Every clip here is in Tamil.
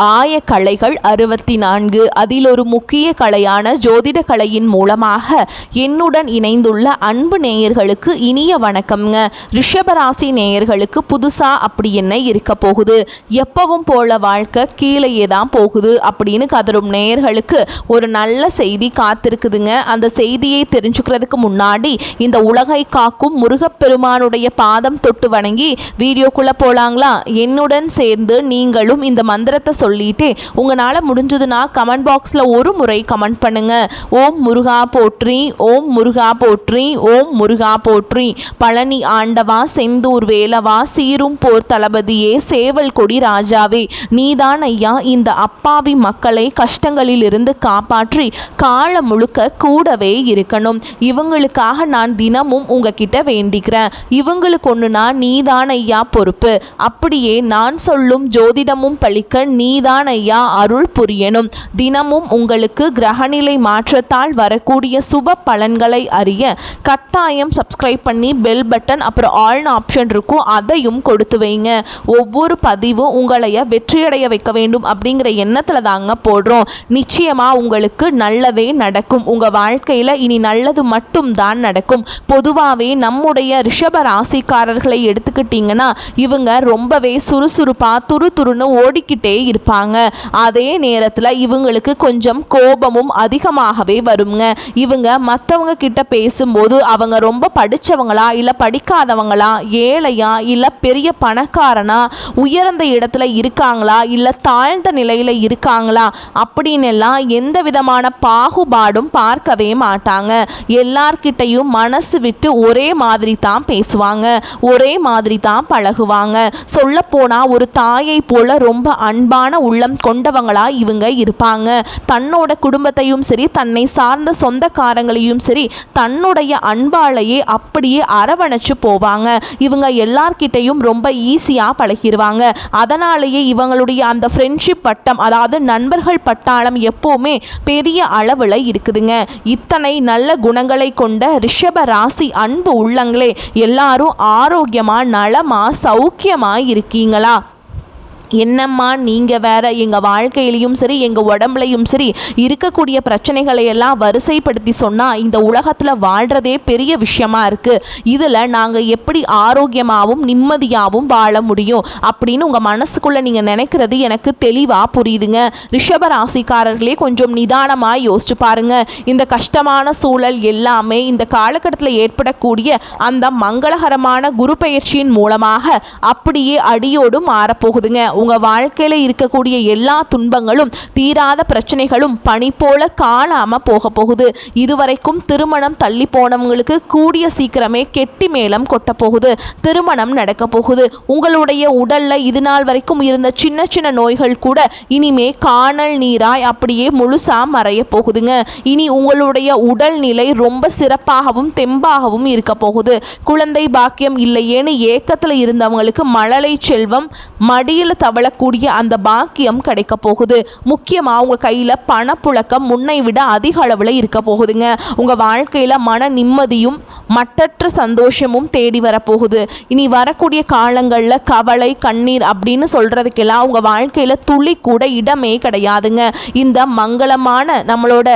ஆய கலைகள் 64. அதில் ஒரு முக்கிய கலையான ஜோதிட கலையின் மூலமாக என்னுடன் இணைந்துள்ள அன்பு நேயர்களுக்கு இனிய வணக்கம்ங்க. ரிஷபராசி நேயர்களுக்கு புதுசா அப்படி என்ன இருக்க போகுது, எப்பவும் போல வாழ்க்கை கீழேயே தான் போகுது அப்படின்னு கதரும் நேயர்களுக்கு ஒரு நல்ல செய்தி காத்திருக்குதுங்க. அந்த செய்தியை தெரிஞ்சுக்கிறதுக்கு முன்னாடி இந்த உலகை காக்கும் முருகப்பெருமானுடைய பாதம் தொட்டு வணங்கி வீடியோக்குள்ள போலாங்களா? என்னுடன் சேர்ந்து நீங்களும் இந்த மந்திரத்தை சொல்லிட்டு உங்களால் முடிஞ்சதுன்னா கமெண்ட் பாக்ஸில் ஒரு முறை கமெண்ட் பண்ணுங்க. ஓம் முருகா போற்றி, ஓம் முருகா போற்றி, ஓம் முருகா போற்றி. பழனி ஆண்டவா, செந்தூர் வேலவா, சீரும் போர் தளபதியே, சேவல் கொடி ராஜாவே, நீதான் ஐயா இந்த அப்பாவி மக்களை கஷ்டங்களில் இருந்து காப்பாற்றி காலம் முழுக்க கூடவே இருக்கணும். இவங்களுக்காக நான் தினமும் உங்ககிட்ட வேண்டிக்கிறேன். இவங்களுக்கு ஒன்றுனா நீதான் ஐயா பொறுப்பு. அப்படியே நான் சொல்லும் ஜோதிடமும் பழிக்க நீதான் ஐயா அருள் புரியணும். தினமும் உங்களுக்கு கிரகநிலை மாற்றத்தால் வரக்கூடிய சுப பலன்களை அறிய கட்டாயம் சப்ஸ்கிரைப் பண்ணி பெல் பட்டன் அப்புறம் ஆல்னு ஆப்ஷன் இருக்கும், அதையும் கொடுத்து வைங்க. ஒவ்வொரு பதிவும் உங்களைய வெற்றியடைய வைக்க வேண்டும் அப்படிங்கிற எண்ணத்தில் தாங்க போடுறோம். நிச்சயமாக உங்களுக்கு நல்லதே நடக்கும். உங்கள் வாழ்க்கையில் இனி நல்லது மட்டும் தான் நடக்கும். பொதுவாகவே நம்முடைய ரிஷப ராசிக்காரர்களை எடுத்துக்கிட்டிங்கன்னா இவங்க ரொம்பவே சுறுசுறுப்பாக துருன்னு ஓடிக்கிட்டே இருப்பாங்க. அதே நேரத்தில் இவங்களுக்கு கொஞ்சம் கோபமும் அதிகமாகவே வருங்க. இவங்க மற்றவங்க கிட்ட பேசும்போது அவங்க ரொம்ப படித்தவங்களா இல்லை படிக்காதவங்களா, ஏழையா இல்லை பெரிய பணக்காரனா, உயர்ந்த இடத்துல இருக்காங்களா இல்லை தாழ்ந்த நிலையில் இருக்காங்களா அப்படின்னு எல்லாம் எந்த விதமான பாகுபாடும் பார்க்கவே மாட்டாங்க. எல்லார்கிட்டையும் மனசு விட்டு ஒரே மாதிரி தான் பேசுவாங்க, ஒரே மாதிரி தான் பழகுவாங்க. சொல்லப்போனா ஒரு தாயை போல ரொம்ப அன்பான உள்ளம் கொண்டவங்களா இவங்க இருப்பாங்க. தன்னோட குடும்பத்தையும் சரி, தன்னை சார்ந்த சொந்தக்காரங்களையும் சரி, தன்னுடைய அன்பாலேயே அப்படியே அரவணைச்சு போவாங்க. இவங்க எல்லார்கிட்டையும் ரொம்ப ஈஸியா பழகிடுவாங்க. அதனாலேயே இவங்களுடைய அந்த ஃப்ரெண்ட்ஷிப் வட்டம், அதாவது நண்பர்கள் பட்டாளம் எப்பவுமே பெரிய அளவில் இருக்குதுங்க. இத்தனை நல்ல குணங்களை கொண்ட ரிஷப ராசி அன்பு உள்ளங்களே, எல்லாரும் ஆரோக்கியமா நலமா சௌக்கியமா இருக்கீங்களா? என்னம்மா நீங்கள் வேற, எங்கள் வாழ்க்கையிலையும் சரி எங்கள் உடம்புலையும் சரி இருக்கக்கூடிய பிரச்சனைகளை எல்லாம் வரிசைப்படுத்தி சொன்னால் இந்த உலகத்தில் வாழ்கிறதே பெரிய விஷயமா இருக்குது. இதில் நாங்கள் எப்படி ஆரோக்கியமாகவும் நிம்மதியாகவும் வாழ முடியும் அப்படின்னு உங்கள் மனசுக்குள்ளே நீங்கள் நினைக்கிறது எனக்கு தெளிவாக புரியுதுங்க. ரிஷப ராசிக்காரர்களே கொஞ்சம் நிதானமாக யோசிச்சு பாருங்க. இந்த கஷ்டமான சூழல் எல்லாமே இந்த காலகட்டத்தில் ஏற்படக்கூடிய அந்த மங்களகரமான குரு பெயர்ச்சியின் மூலமாக அப்படியே அடியோடு மாறப்போகுதுங்க. உங்கள் வாழ்க்கையில் இருக்கக்கூடிய எல்லா துன்பங்களும் தீராத பிரச்சனைகளும் பனி போல காணாமல் போக போகுது. இதுவரைக்கும் திருமணம் தள்ளி போனவங்களுக்கு கூடிய சீக்கிரமே கெட்டி மேளம் கொட்ட போகுது. திருமணம் நடக்க போகுது. உங்களுடைய உடல்ல இது நாள் வரைக்கும் இருந்த சின்ன சின்ன நோய்கள் கூட இனிமே காணல் நீராய் அப்படியே முழுசா மறைய போகுதுங்க. இனி உங்களுடைய உடல்நிலை ரொம்ப சிறப்பாகவும் தெம்பாகவும் இருக்க போகுது. குழந்தை பாக்கியம் இல்லையேன்னு ஏக்கத்தில் இருந்தவங்களுக்கு மழலை செல்வம் மடியில் தவளக்கூடிய அந்த பாக்கியம் கிடைக்க போகுது. முக்கியமாக உங்கள் கையில் பணப்புழக்கம் முன்னை விட அதிக அளவில் இருக்க போகுதுங்க. உங்கள் வாழ்க்கையில் மன நிம்மதியும் மட்டற்ற சந்தோஷமும் தேடி வரப்போகுது. இனி வரக்கூடிய காலங்களில் கவலை கண்ணீர் அப்படின்னு சொல்கிறதுக்கெல்லாம் உங்கள் வாழ்க்கையில் துளி கூட இடமே கிடையாதுங்க. இந்த மங்களமான நம்மளோட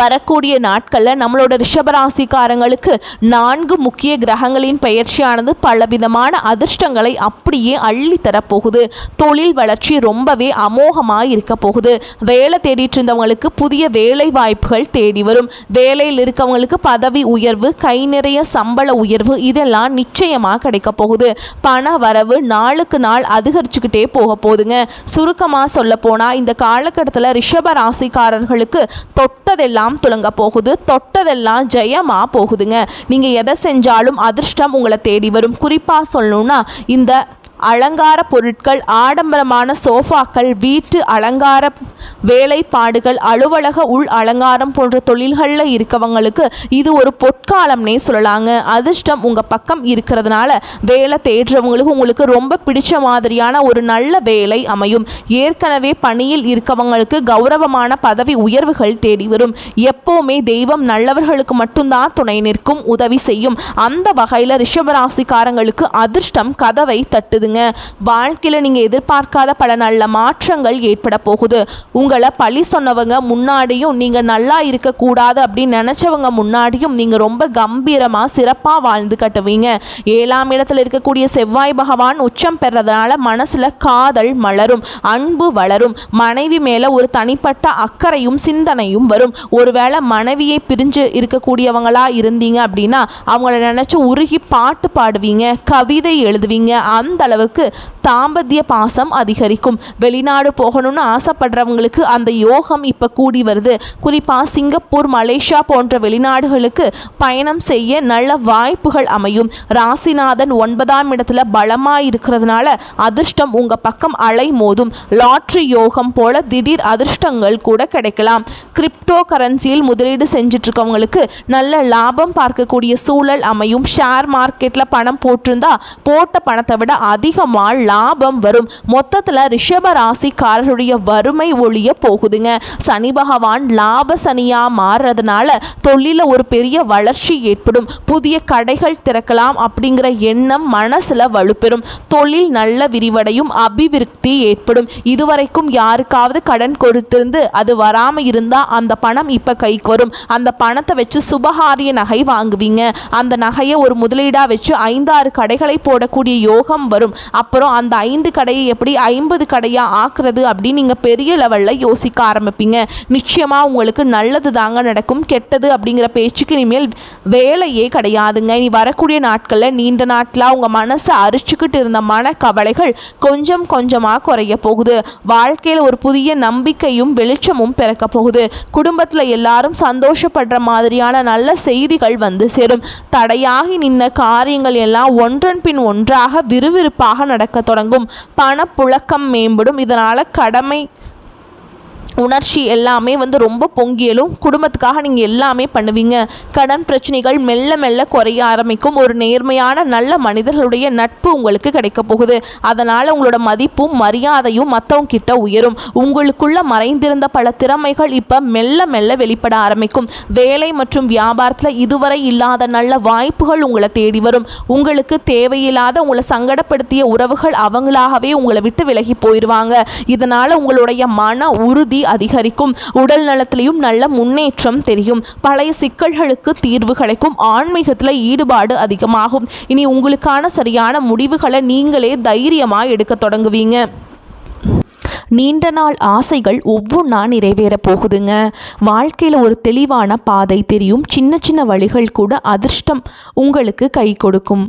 வரக்கூடிய நாட்களில் நம்மளோட ரிஷபராசிக்காரங்களுக்கு 4 முக்கிய கிரகங்களின் பெயர்ச்சியானது பலவிதமான அதிர்ஷ்டங்களை அப்படியே அள்ளி தரப்போகுது. தொழில் வளர்ச்சி ரொம்பவே அமோகமாக இருக்க போகுது. வேலை தேடிட்டு இருந்தவங்களுக்கு புதிய வேலை வாய்ப்புகள் தேடி வரும். வேலையில் இருக்கவங்களுக்கு பதவி உயர்வு, கை நிறைய சம்பள உயர்வு இதெல்லாம் நிச்சயமாக கிடைக்க போகுது. பண வரவு நாளுக்கு நாள் அதிகரிச்சுக்கிட்டே போக போகுதுங்க. சுருக்கமாக சொல்ல போனால் இந்த காலகட்டத்தில் ரிஷபராசிக்காரர்களுக்கு தொட்டதெல்லாம் துலங்க போகுது, தொட்டதெல்லாம் ஜெயமா போகுதுங்க. நீங்க எதை செஞ்சாலும் அதிர்ஷ்டம் உங்களை தேடி வரும். குறிப்பா சொல்லணும்னா இந்த அலங்கார பொருட்கள், ஆடம்பரமான சோஃபாக்கள், வீட்டு அலங்கார வேலைப்பாடுகள், அலுவலக உள் அலங்காரம் போன்ற தொழில்களில் இருக்கவங்களுக்கு இது ஒரு பொற்காலம்னே சொல்லலாங்க. அதிர்ஷ்டம் உங்கள் பக்கம் இருக்கிறதுனால வேலை தேடுறவங்களுக்கு உங்களுக்கு ரொம்ப பிடிச்ச மாதிரியான ஒரு நல்ல வேலை அமையும். ஏற்கனவே பணியில் இருக்கவங்களுக்கு கௌரவமான பதவி உயர்வுகள் தேடி வரும். எப்போவுமே தெய்வம் நல்லவர்களுக்கு மட்டும்தான் துணை நிற்கும், உதவி செய்யும். அந்த வகையில் ரிஷபராசிக்காரங்களுக்கு அதிர்ஷ்டம் கதவை தட்டுதுங்க. போகுதுங்க. வாழ்க்கையில் நீங்கள் எதிர்பார்க்காத பல நல்ல மாற்றங்கள் ஏற்பட போகுது. உங்களை பழி சொன்னவங்க முன்னாடியும், நீங்கள் நல்லா இருக்கக்கூடாது அப்படின்னு நினச்சவங்க முன்னாடியும் நீங்கள் ரொம்ப கம்பீரமாக சிறப்பாக வாழ்ந்து கட்டுவீங்க. 7ஆம் இடத்துல இருக்கக்கூடிய செவ்வாய் பகவான் உச்சம் பெறதுனால மனசில் காதல் மலரும், அன்பு வளரும், மனைவி மேலே ஒரு தனிப்பட்ட அக்கறையும் சிந்தனையும் வரும். ஒருவேளை மனைவியை பிரிஞ்சு இருக்கக்கூடியவங்களா இருந்தீங்க அப்படின்னா அவங்கள நினச்சி உருகி பாட்டு பாடுவீங்க, கவிதை எழுதுவீங்க. அந்த அளவுக்கு தாம்பத்திய பாசம் அதிகரிக்கும். வெளிநாடு போகணும்னு ஆசைப்படுறவங்களுக்கு அந்த யோகம் இப்போ கூடி வருது. குறிப்பாக சிங்கப்பூர், மலேசியா போன்ற வெளிநாடுகளுக்கு பயணம் செய்ய நல்ல வாய்ப்புகள் அமையும். ராசிநாதன் 9ஆம் இடத்துல பலமாக இருக்கிறதுனால அதிர்ஷ்டம் உங்கள் பக்கம் அலை மோதும். லாட்ரி யோகம் போல திடீர் அதிர்ஷ்டங்கள் கூட கிடைக்கலாம். கிரிப்டோ கரன்சியில் முதலீடு செஞ்சுட்டு இருக்கவங்களுக்கு நல்ல லாபம் பார்க்கக்கூடிய சூழல் அமையும். ஷேர் மார்க்கெட்டில் பணம் போட்டிருந்தா போட்ட பணத்தை விட அதிகமாக லாபம் வரும். மொத்தத்தில் ரிஷப ராசிக்காரருடைய வறுமை ஒழிய போகுதுங்க. சனி பகவான் லாப சனியா மாறுறதுனால தொழில ஒரு பெரிய வளர்ச்சி ஏற்படும். புதிய கடைகள் திறக்கலாம் அப்படிங்கிற எண்ணம் மனசுல வலுப்பெறும். தொழில் நல்ல விரிவடையும், அபிவிருத்தி ஏற்படும். இதுவரைக்கும் யாருக்காவது கடன் கொடுத்திருந்து அது வராம இருந்தா அந்த பணம் இப்ப கைக்கு வரும். அந்த பணத்தை வச்சு சுபகாரிய நகை வாங்குவீங்க. அந்த நகையை ஒரு முதலீடா வச்சு 5-6 கடைகளை போடக்கூடிய யோகம் வரும். அப்புறம் அந்த 5 கடையை எப்படி 50 கடையா ஆக்குறது அப்படின்னு நீங்க பெரிய லெவல்ல யோசிக்க ஆரம்பிப்பீங்க. நிச்சயமா உங்களுக்கு நல்லது தாங்க நடக்கும். கெட்டது அப்படிங்கிற பேச்சுக்கு இனிமேல் வேலையே கிடையாதுங்க. இனி வரக்கூடிய நாட்களில் நீண்ட நாட்களாக உங்கள் மனசை அரிச்சுக்கிட்டு இருந்த மன கவலைகள் கொஞ்சம் கொஞ்சமாக குறைய போகுது. வாழ்க்கையில் ஒரு புதிய நம்பிக்கையும் வெளிச்சமும் பிறக்க போகுது. குடும்பத்தில் எல்லாரும் சந்தோஷப்படுற மாதிரியான நல்ல செய்திகள் வந்து சேரும். தடையாகி நின்ன காரியங்கள் எல்லாம் ஒன்றன் பின் ஒன்றாக விறுவிறுப்பாக நடக்க தொடங்கும். பணப்புழக்கம் மேம்படும். இதனால் கடமை உணர்ச்சி எல்லாமே ரொம்ப பொங்கியலும். குடும்பத்துக்காக நீங்கள் எல்லாமே பண்ணுவீங்க. கடன் பிரச்சனைகள் மெல்ல மெல்ல குறைய ஆரம்பிக்கும். ஒரு நேர்மையான நல்ல மனிதர்களுடைய நட்பு உங்களுக்கு கிடைக்க போகுது. அதனால் உங்களோட மதிப்பும் மரியாதையும் மற்றவங்க கிட்ட உயரும். உங்களுக்குள்ள மறைந்திருந்த பல திறமைகள் இப்போ மெல்ல மெல்ல வெளிப்பட ஆரம்பிக்கும். வேலை மற்றும் வியாபாரத்தில் இதுவரை இல்லாத நல்ல வாய்ப்புகள் உங்களை தேடி வரும். உங்களுக்கு தேவையில்லாத உங்களை சங்கடப்படுத்திய உறவுகள் அவங்களாகவே உங்களை விட்டு விலகி போயிடுவாங்க. இதனால் உங்களுடைய மன உறுதி அதிகரிக்கும். உடல் நலத்திலையும் நல்ல முன்னேற்றம் தெரியும். பழைய சிக்கல்களுக்கு தீர்வு கிடைக்கும். ஆன்மீகத்தில் ஈடுபாடு அதிகமாகும். இனி உங்களுக்கான சரியான முடிவுகளை நீங்களே தைரியமாக எடுக்க தொடங்குவீங்க. நீண்ட நாள் ஆசைகள் ஒவ்வொன்றா நிறைவேற போகுதுங்க. வாழ்க்கையில் ஒரு தெளிவான பாதை தெரியும். சின்ன சின்ன வழிகள் கூட அதிர்ஷ்டம் உங்களுக்கு கை கொடுக்கும்.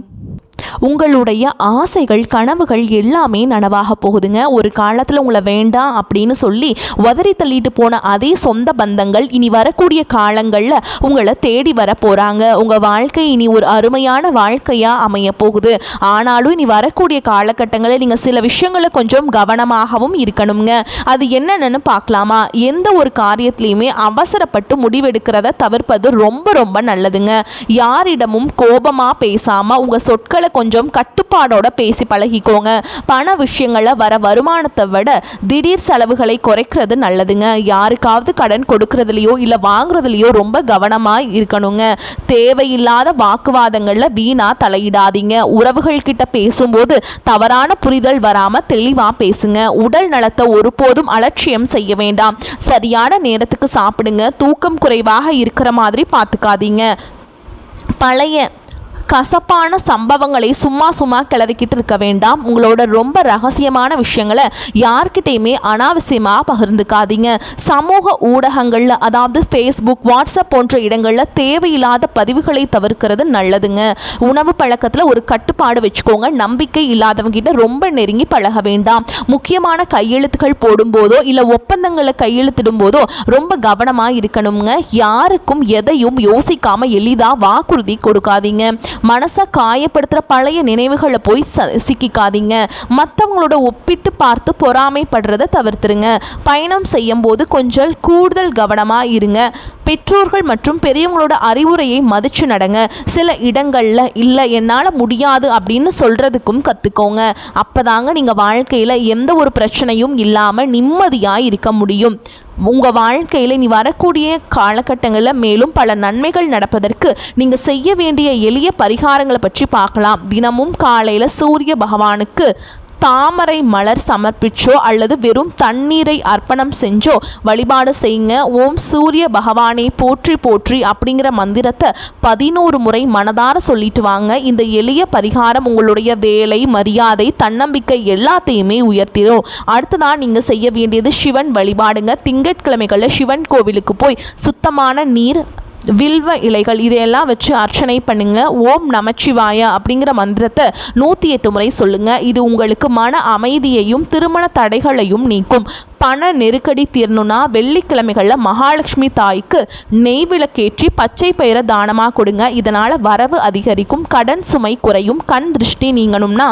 உங்களுடைய ஆசைகள் கனவுகள் எல்லாமே நனவாக போகுதுங்க. ஒரு காலத்தில் உங்களை வேண்டாம் அப்படின்னு சொல்லி உதறி தள்ளிட்டு போன அதே சொந்த பந்தங்கள் இனி வரக்கூடிய காலங்களில் உங்களை தேடி வர போகிறாங்க. உங்கள் வாழ்க்கை இனி ஒரு அருமையான வாழ்க்கையாக அமைய போகுது. ஆனாலும் இனி வரக்கூடிய காலகட்டங்களில் நீங்கள் சில விஷயங்களை கொஞ்சம் கவனமாகவும் இருக்கணுங்க. அது என்னென்னு பார்க்கலாமா? எந்த ஒரு காரியத்திலையுமே அவசரப்பட்டு முடிவெடுக்கிறத தவிர்ப்பது ரொம்ப ரொம்ப நல்லதுங்க. யாரிடமும் கோபமாக பேசாமல் உங்கள் சொற்களை கொஞ்சம் கட்டுப்பாடோட பேசி பழகிக்கோங்க. பண விஷயங்களில் வர வருமானத்தை விட திடீர் செலவுகளை குறைக்கிறது நல்லதுங்க. யாருக்காவது கடன் கொடுக்கறதுலையோ இல்லை வாங்குறதுலையோ ரொம்ப கவனமாக இருக்கணுங்க. தேவையில்லாத வாக்குவாதங்களில் வீணா தலையிடாதீங்க. உறவுகள் கிட்ட பேசும்போது தவறான புரிதல் வராமல் தெளிவாக பேசுங்க. உடல் நலத்தை ஒருபோதும் அலட்சியம் செய்ய வேண்டாம். சரியான நேரத்துக்கு சாப்பிடுங்க. தூக்கம் குறைவாக இருக்கிற மாதிரி பார்த்துக்காதீங்க. பழைய கசப்பான சம்பவங்களை சும்மா கிளறிக்கிட்டு இருக்க வேண்டாம். உங்களோட ரொம்ப ரகசியமான விஷயங்களை யார்கிட்டையுமே அனாவசியமாக பகிர்ந்துக்காதீங்க. சமூக ஊடகங்களில், அதாவது ஃபேஸ்புக், வாட்ஸ்அப் போன்ற இடங்களில் தேவையில்லாத பதிவுகளை தவிர்க்கிறது நல்லதுங்க. உணவு பழக்கத்தில் ஒரு கட்டுப்பாடு வச்சுக்கோங்க. நம்பிக்கை இல்லாதவங்கிட்ட ரொம்ப நெருங்கி பழக வேண்டாம். முக்கியமான கையெழுத்துக்கள் போடும்போதோ இல்லை ஒப்பந்தங்களை கையெழுத்திடும் போதோ ரொம்ப கவனமாக இருக்கணுங்க. யாருக்கும் எதையும் யோசிக்காம எளிதாக வாக்குறுதி கொடுக்காதீங்க. மனசை காயப்படுத்துகிற பழைய நினைவுகளை போய் சிக்கிக்காதீங்க. மற்றவங்களோட ஒப்பிட்டு பார்த்து பொறாமைப்படுறதை தவிர்த்துருங்க. பயணம் செய்யும் போது கொஞ்சம் கூடுதல் கவனமாக இருங்க. பெற்றோர்கள் மற்றும் பெரியவங்களோட அறிவுரையை மதிச்சு நடங்க. சில இடங்களில் இல்லை என்னால் முடியாது அப்படின்னு சொல்கிறதுக்கும் கற்றுக்கோங்க. அப்போதாங்க நீங்கள் வாழ்க்கையில் எந்த ஒரு பிரச்சனையும் இல்லாமல் நிம்மதியாக இருக்க முடியும். உங்கள் வாழ்க்கையில் நீ வரக்கூடிய காலகட்டங்களில் மேலும் பல நன்மைகள் நடப்பதற்கு நீங்கள் செய்ய வேண்டிய எளிய பரிகாரங்களை பற்றி பார்க்கலாம். தினமும் காலையில் சூரிய பகவானுக்கு தாமரை மலர் சமர்ப்பிச்சோ அல்லது வெறும் தண்ணீரை அர்ப்பணம் செஞ்சோ வழிபாடு செய்யுங்க. ஓம் சூரிய பகவானை போற்றி போற்றி அப்படிங்கிற மந்திரத்தை 11 முறை மனதார சொல்லிட்டு வாங்க. இந்த எளிய பரிகாரம் உங்களுடைய வேலை, மரியாதை, தன்னம்பிக்கை எல்லாத்தையுமே உயர்த்திடும். அடுத்ததான் நீங்க செய்ய வேண்டியது சிவன் வழிபாடுங்க. திங்கட்கிழமைகளில் சிவன் கோவிலுக்கு போய் சுத்தமான நீர், வில்வ இலைகள் இதையெல்லாம் வச்சு அர்ச்சனை பண்ணுங்க. ஓம் நமச்சிவாய அப்படிங்கிற மந்திரத்தை 108 முறை சொல்லுங்க. இது உங்களுக்கு மன அமைதியையும் திருமண தடைகளையும் நீக்கும். பண நெருக்கடி தீரணும்னா வெள்ளிக்கிழமைகளில் மகாலட்சுமி தாய்க்கு நெய் விளக்கேற்றி பச்சை பயிரை தானமாக கொடுங்க. இதனால் வரவு அதிகரிக்கும், கடன் சுமை குறையும், கண் திருஷ்டி நீங்கணும்னா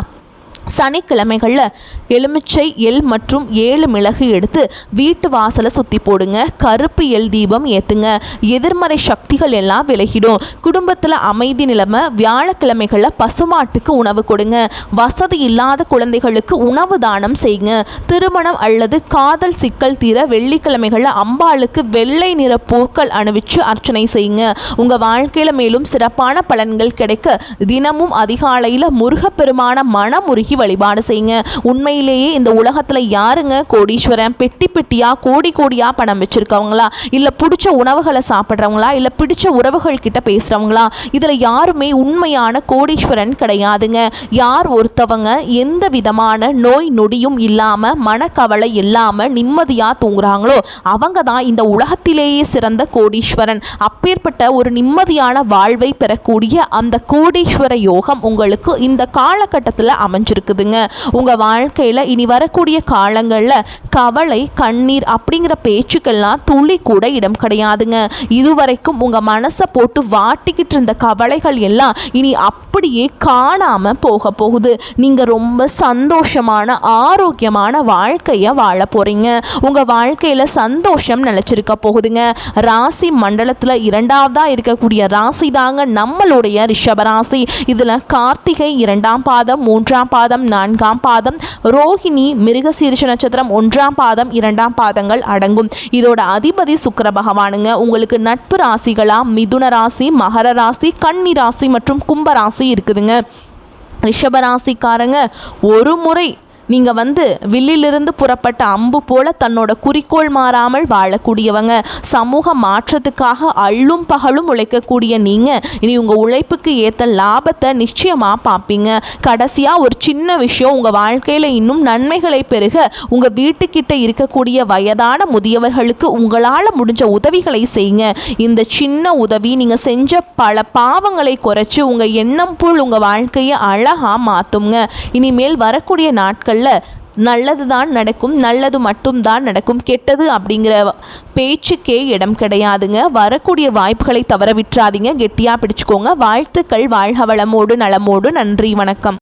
சனிக்கிழமைகளில் எலுமிச்சை, எள் மற்றும் 7 மிளகு எடுத்து வீட்டு வாசலை சுற்றி போடுங்க. கருப்பு எள் தீபம் ஏற்றுங்க. எதிர்மறை சக்திகள் எல்லாம் விலகிடும். குடும்பத்தில் அமைதி நிலைமை. வியாழக்கிழமைகளில் பசுமாட்டுக்கு உணவு கொடுங்க. வசதி இல்லாத குழந்தைகளுக்கு உணவு தானம் செய்யுங்க. திருமணம் அல்லது காதல் சிக்கல் தீர வெள்ளிக்கிழமைகளில் அம்பாளுக்கு வெள்ளை நிற பூக்கள் அணிவிச்சு அர்ச்சனை செய்யுங்க. உங்கள் வாழ்க்கையில் மேலும் சிறப்பான பலன்கள் கிடைக்க தினமும் அதிகாலையில் முருகப்பெருமான மனமுருகி வழிபாடு செய்யுங்க. உண்மையிலேயே இந்த உலகத்துல யாருங்க கோடீஸ்வரன்? பெட்டி பெட்டியா கோடி கோடியா பணம் வச்சிருக்கவங்களா, இல்ல பிடிச்ச உணவுகளை சாப்பிட்றவங்களா, இல்ல பிடிச்ச உறவுகள் கிட்ட பேசுறவங்களா? இதுல யாருமே உண்மையான கோடீஸ்வரன் கிடையாதுங்க. யார் ஒருத்தவங்க எந்த விதமான நோய் நொடியும் இல்லாம, மனக்கவலை இல்லாம நிம்மதியா தூங்குறாங்களோ அவங்க தான் இந்த உலகத்திலேயே சிறந்த கோடீஸ்வரன். அப்பேற்பட்ட ஒரு நிம்மதியான வாழ்வை பெறக்கூடிய அந்த கோடீஸ்வர யோகம் உங்களுக்கு இந்த காலகட்டத்தில் அமைஞ்சிருக்கு. உங்க வாழ்க்கையில இனி வரக்கூடிய காலங்களில் கவலை, கண்ணீர் அப்படிங்கிற பேச்சுக்கெல்லாம் துளி கூட இடம் கிடையாதுங்க. இதுவரைக்கும் உங்க மனசை போட்டு வாட்டிக்கிட்டு இருந்த கவலைகள் எல்லாம் இனி அப்படியே காணாம போக போகுது. நீங்க ரொம்ப சந்தோஷமான, ஆரோக்கியமான வாழ்க்கைய வாழ போறீங்க. உங்க வாழ்க்கையில சந்தோஷம் நிலைச்சிருக்க போகுதுங்க. ராசி மண்டலத்துல 2ஆவதா இருக்கக்கூடிய ராசி தாங்க நம்மளுடைய ரிஷபராசி. இதுல கார்த்திகை 2ஆம் பாதம், 3ஆம் பாதம், 4ஆம் பாதம், ரோஹிணி மிருகசீரிஷ நட்சத்திரம் 1ஆம் பாதம், 2ஆம் பாதங்கள் அடங்கும். இதோட அதிபதி சுக்கிர பகவானுங்க. உங்களுக்கு நட்பு ராசிகளா மிதுன ராசி, மகர ராசி, கன்னி ராசி மற்றும் கும்ப ராசி இருக்குதுங்க. ரிஷபராசிக்காரங்க ஒரு முறை நீங்கள் வில்லிலிருந்து புறப்பட்ட அம்பு போல தன்னோட குறிக்கோள் மாறாமல் வாழக்கூடியவங்க. சமூக மாற்றத்துக்காக அள்ளும் பகலும் உழைக்கக்கூடிய நீங்கள் இனி உங்கள் உழைப்புக்கு ஏற்ற லாபத்தை நிச்சயமாக பார்ப்பீங்க. கடைசியாக ஒரு சின்ன விஷயம், உங்கள் வாழ்க்கையில் இன்னும் நன்மைகளை பெருக உங்கள் வீட்டுக்கிட்ட இருக்கக்கூடிய வயதான முதியவர்களுக்கு உங்களால் முடிஞ்ச உதவிகளை செய்யுங்க. இந்த சின்ன உதவி நீங்கள் செஞ்ச பல பாவங்களை குறைச்சி உங்கள் எண்ணம் போல் உங்கள் வாழ்க்கையை அழகாக மாற்றுங்க. இனிமேல் வரக்கூடிய நாட்கள் நல்லது தான் நடக்கும், நல்லது மட்டும்தான் நடக்கும். கெட்டது அப்படிங்கிற பேச்சுக்கே இடம் கிடையாதுங்க. வரக்கூடிய வாய்ப்புகளை தவற விட்டுறாதீங்க. கெட்டியாக பிடிச்சுக்கோங்க. வாழ்த்துக்கள். வாழ்க வளமோடு நலமோடு. நன்றி, வணக்கம்.